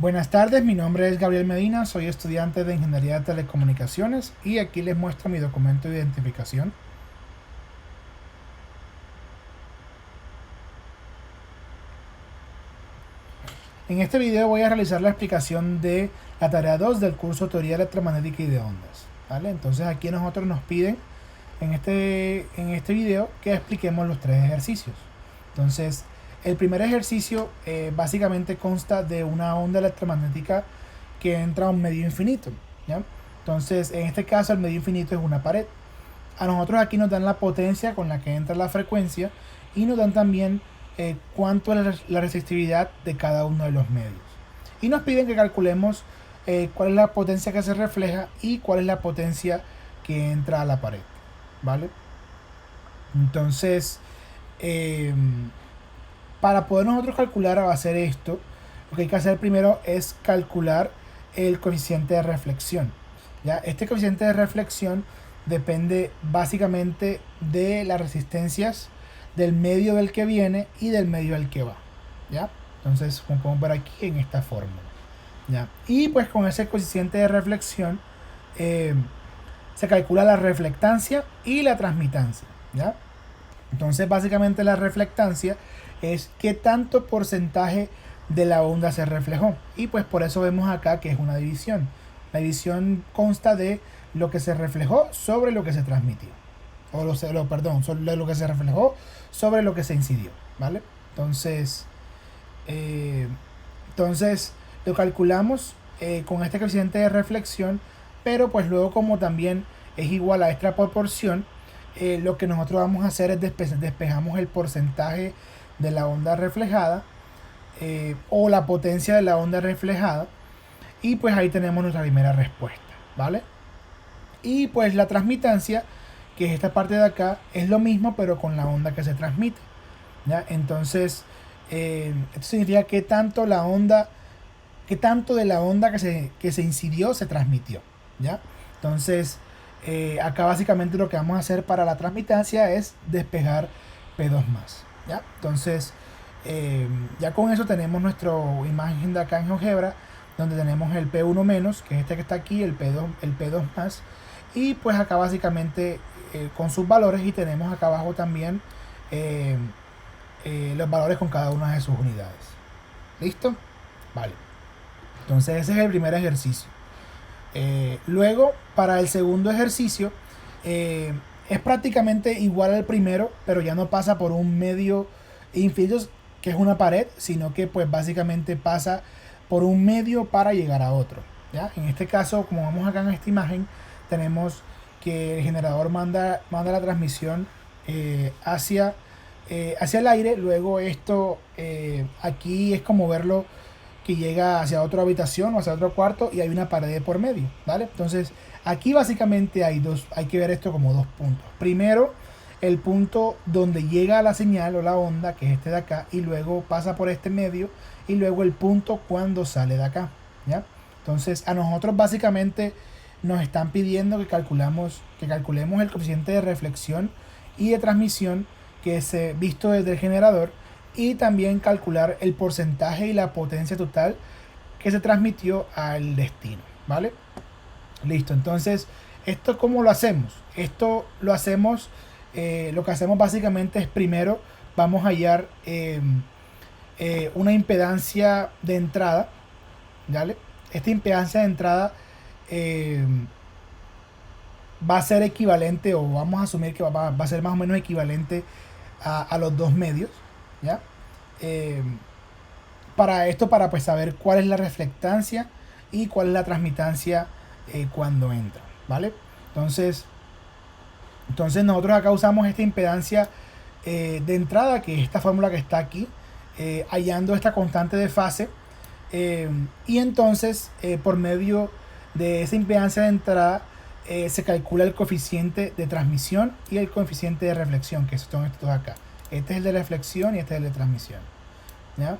Buenas tardes, mi nombre es Gabriel Medina, soy estudiante de Ingeniería de Telecomunicaciones y aquí les muestro mi documento de identificación. En este video voy a realizar la explicación de la tarea 2 del curso Teoría Electromagnética y de Ondas, ¿vale? Entonces aquí nosotros nos piden en este video que expliquemos los tres ejercicios. Entonces, el primer ejercicio básicamente consta de una onda electromagnética que entra a un medio infinito, ¿ya? Entonces, en este caso, el medio infinito es una pared. A nosotros aquí nos dan la potencia con la que entra la frecuencia y nos dan también cuánto es la resistividad de cada uno de los medios. Y nos piden que calculemos cuál es la potencia que se refleja y cuál es la potencia que entra a la pared, ¿vale? Entonces, para poder nosotros calcular o hacer esto, lo que hay que hacer primero es calcular el coeficiente de reflexión, ¿ya? Este coeficiente de reflexión depende básicamente de las resistencias del medio del que viene y del medio del que va, ¿ya? Entonces, como podemos ver aquí en esta fórmula, ¿ya? Y pues con ese coeficiente de reflexión se calcula la reflectancia y la transmitancia, ¿ya? Entonces, básicamente la reflectancia es qué tanto porcentaje de la onda se reflejó. Y pues por eso vemos acá que es una división. La división consta de lo que se reflejó sobre lo que se transmitió. Perdón, sobre lo que se reflejó sobre lo que se incidió, ¿vale? Entonces, lo calculamos con este coeficiente de reflexión, pero pues luego como también es igual a esta proporción, lo que nosotros vamos a hacer es despejamos el porcentaje de la onda reflejada o la potencia de la onda reflejada, y pues ahí tenemos nuestra primera respuesta, ¿vale? Y pues la transmitancia, que es esta parte de acá, es lo mismo pero con la onda que se transmite, ¿ya? Entonces esto significa que tanto de la onda que se incidió se transmitió, ¿ya? Entonces acá básicamente lo que vamos a hacer para la transmitancia es despejar P2 más, ¿ya? Entonces ya con eso tenemos nuestra imagen de acá en GeoGebra, donde tenemos el P1 menos, que es este que está aquí, el P2 más, y pues acá básicamente con sus valores, y tenemos acá abajo también los valores con cada una de sus unidades. ¿Listo? Vale. Entonces ese es el primer ejercicio. Luego, para el segundo ejercicio, es prácticamente igual al primero, pero ya no pasa por un medio infinito que es una pared, sino que pues básicamente pasa por un medio para llegar a otro, ¿ya? En este caso, como vemos acá en esta imagen, tenemos que el generador manda la transmisión hacia el aire. Luego esto aquí es como verlo que llega hacia otra habitación o hacia otro cuarto y hay una pared por medio, ¿vale? Entonces aquí básicamente hay que ver esto como dos puntos. Primero, el punto donde llega la señal o la onda, que es este de acá, y luego pasa por este medio, y luego el punto cuando sale de acá, ¿ya? Entonces a nosotros básicamente nos están pidiendo que calculemos el coeficiente de reflexión y de transmisión que es visto desde el generador, y también calcular el porcentaje y la potencia total que se transmitió al destino, ¿vale? Listo, entonces, ¿esto cómo lo hacemos? Esto lo hacemos, lo que hacemos básicamente es primero vamos a hallar una impedancia de entrada, ¿vale? Esta impedancia de entrada va a ser equivalente, o vamos a asumir que va a ser más o menos equivalente a los dos medios, ¿ya? Para pues saber cuál es la reflectancia y cuál es la transmitancia cuando entra, ¿vale? Entonces nosotros acá usamos esta impedancia de entrada, que es esta fórmula que está aquí, hallando esta constante de fase, y entonces por medio de esa impedancia de entrada se calcula el coeficiente de transmisión y el coeficiente de reflexión, que son estos acá. Este es el de reflexión y este es el de transmisión, ¿ya?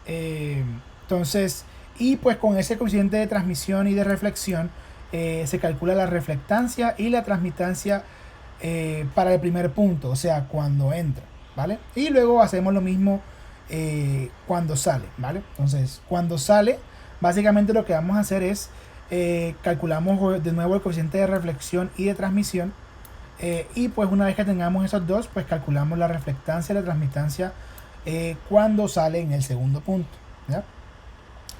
Entonces, y pues con ese coeficiente de transmisión y de reflexión se calcula la reflectancia y la transmitancia para el primer punto, o sea, cuando entra, ¿vale? Y luego hacemos lo mismo cuando sale, ¿vale? Entonces, cuando sale, básicamente lo que vamos a hacer es calculamos de nuevo el coeficiente de reflexión y de transmisión. Y pues una vez que tengamos esos dos, pues calculamos la reflectancia y la transmitancia cuando sale en el segundo punto, ¿ya?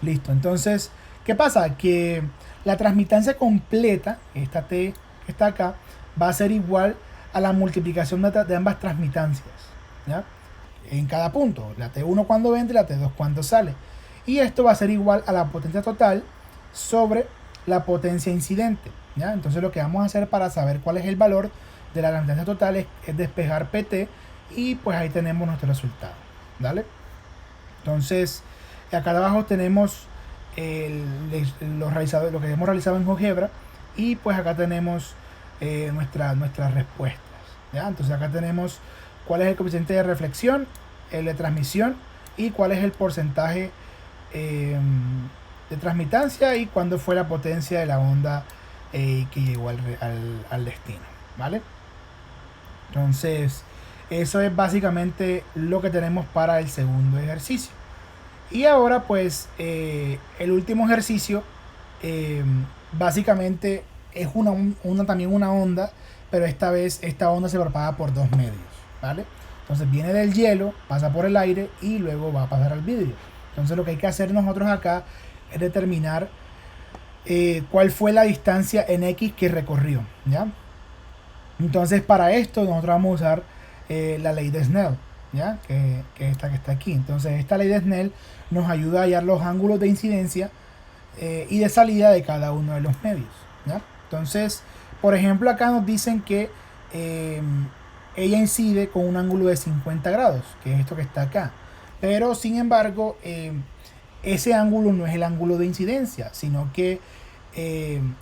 Listo, entonces, ¿qué pasa? Que la transmitancia completa, esta T que está acá, va a ser igual a la multiplicación de ambas transmitancias, ¿ya? En cada punto, la T1 cuando entra y la T2 cuando sale. Y esto va a ser igual a la potencia total sobre la potencia incidente, ¿ya? Entonces lo que vamos a hacer para saber cuál es el valor de la transmitancia total es despejar PT y pues ahí tenemos nuestro resultado, ¿vale? Entonces acá abajo tenemos lo que hemos realizado en GeoGebra y pues acá tenemos nuestras respuestas, ¿ya? Entonces acá tenemos cuál es el coeficiente de reflexión, el de transmisión y cuál es el porcentaje de transmitancia y cuándo fue la potencia de la onda que llegó al destino, ¿vale? Entonces eso es básicamente lo que tenemos para el segundo ejercicio. Y ahora pues el último ejercicio básicamente es también una onda, pero esta vez esta onda se propaga por dos medios, ¿vale? Entonces viene del hielo, pasa por el aire y luego va a pasar al vidrio. Entonces lo que hay que hacer nosotros acá es determinar cuál fue la distancia en X que recorrió, ¿ya? Entonces para esto nosotros vamos a usar la ley de Snell, ¿ya? Que es esta que está aquí. Entonces esta ley de Snell nos ayuda a hallar los ángulos de incidencia y de salida de cada uno de los medios, ¿ya? Entonces, por ejemplo, acá nos dicen que ella incide con un ángulo de 50 grados, que es esto que está acá. Pero, sin embargo, ese ángulo no es el ángulo de incidencia, sino que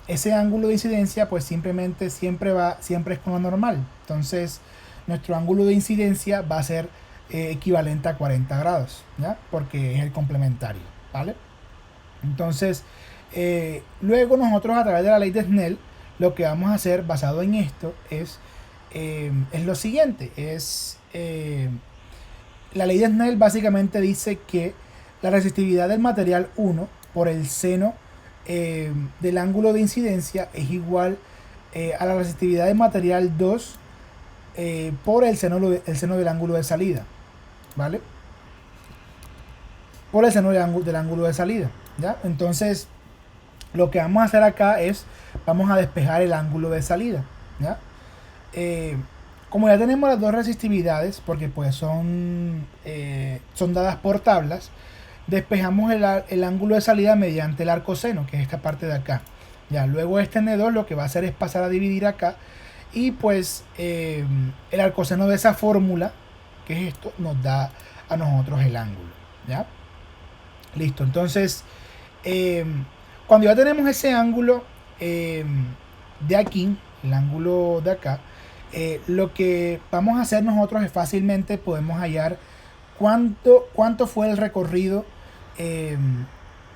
ese ángulo de incidencia pues simplemente siempre es con lo normal. Entonces, nuestro ángulo de incidencia va a ser equivalente a 40 grados, ¿ya? Porque es el complementario, ¿vale? Entonces, luego nosotros a través de la ley de Snell, lo que vamos a hacer basado en esto es lo siguiente, la ley de Snell básicamente dice que la resistividad del material 1 por el seno del ángulo de incidencia es igual a la resistividad del material 2 por el seno del ángulo de salida, ¿vale? Por el seno del ángulo de salida, ¿ya? Entonces, lo que vamos a hacer acá es, vamos a despejar el ángulo de salida, ¿ya? Como ya tenemos las dos resistividades, porque pues son dadas por tablas, despejamos el ángulo de salida mediante el arcoseno, que es esta parte de acá. Ya, luego este N2 lo que va a hacer es pasar a dividir acá y pues el arcoseno de esa fórmula, que es esto, nos da a nosotros el ángulo, ¿ya? Listo, entonces cuando ya tenemos ese ángulo de aquí, el ángulo de acá, lo que vamos a hacer nosotros es fácilmente podemos hallar cuánto fue el recorrido en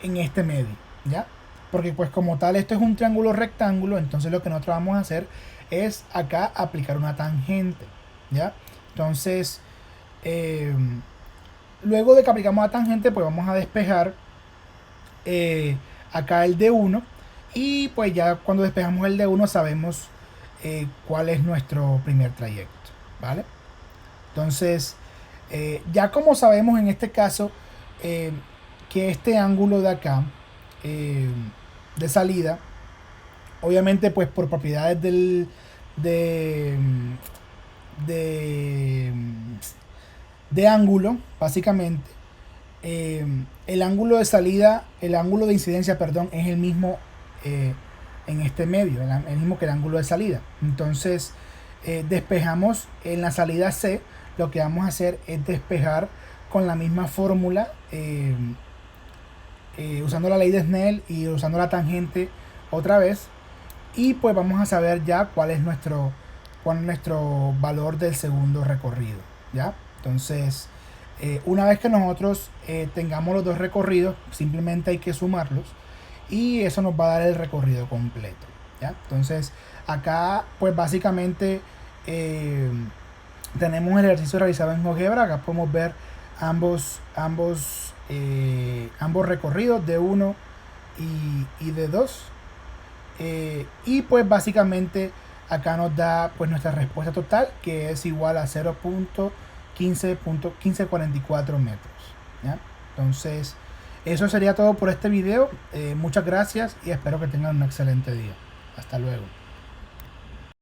este medio, ¿ya? Porque pues como tal esto es un triángulo rectángulo, entonces lo que nosotros vamos a hacer es acá aplicar una tangente, ¿ya? Entonces luego de que aplicamos la tangente pues vamos a despejar acá el D1 y pues ya cuando despejamos el D1 sabemos cuál es nuestro primer trayecto, ¿vale? Entonces ya como sabemos en este caso que este ángulo de acá de salida, obviamente pues por propiedades de ángulo, básicamente el ángulo de salida, el ángulo de incidencia, perdón, es el mismo en este medio, el mismo que el ángulo de salida. Entonces despejamos en la salida C, lo que vamos a hacer es despejar con la misma fórmula usando la ley de Snell y usando la tangente otra vez, y pues vamos a saber ya cuál es nuestro valor del segundo recorrido, ¿ya? Entonces una vez que nosotros tengamos los dos recorridos, simplemente hay que sumarlos y eso nos va a dar el recorrido completo, ¿ya? Entonces acá pues básicamente tenemos el ejercicio realizado en GeoGebra. Acá podemos ver ambos recorridos de 1 y de 2. Y pues básicamente acá nos da pues nuestra respuesta total, que es igual a 0.1544 metros, ¿ya? Entonces eso sería todo por este video. Muchas gracias y espero que tengan un excelente día. Hasta luego.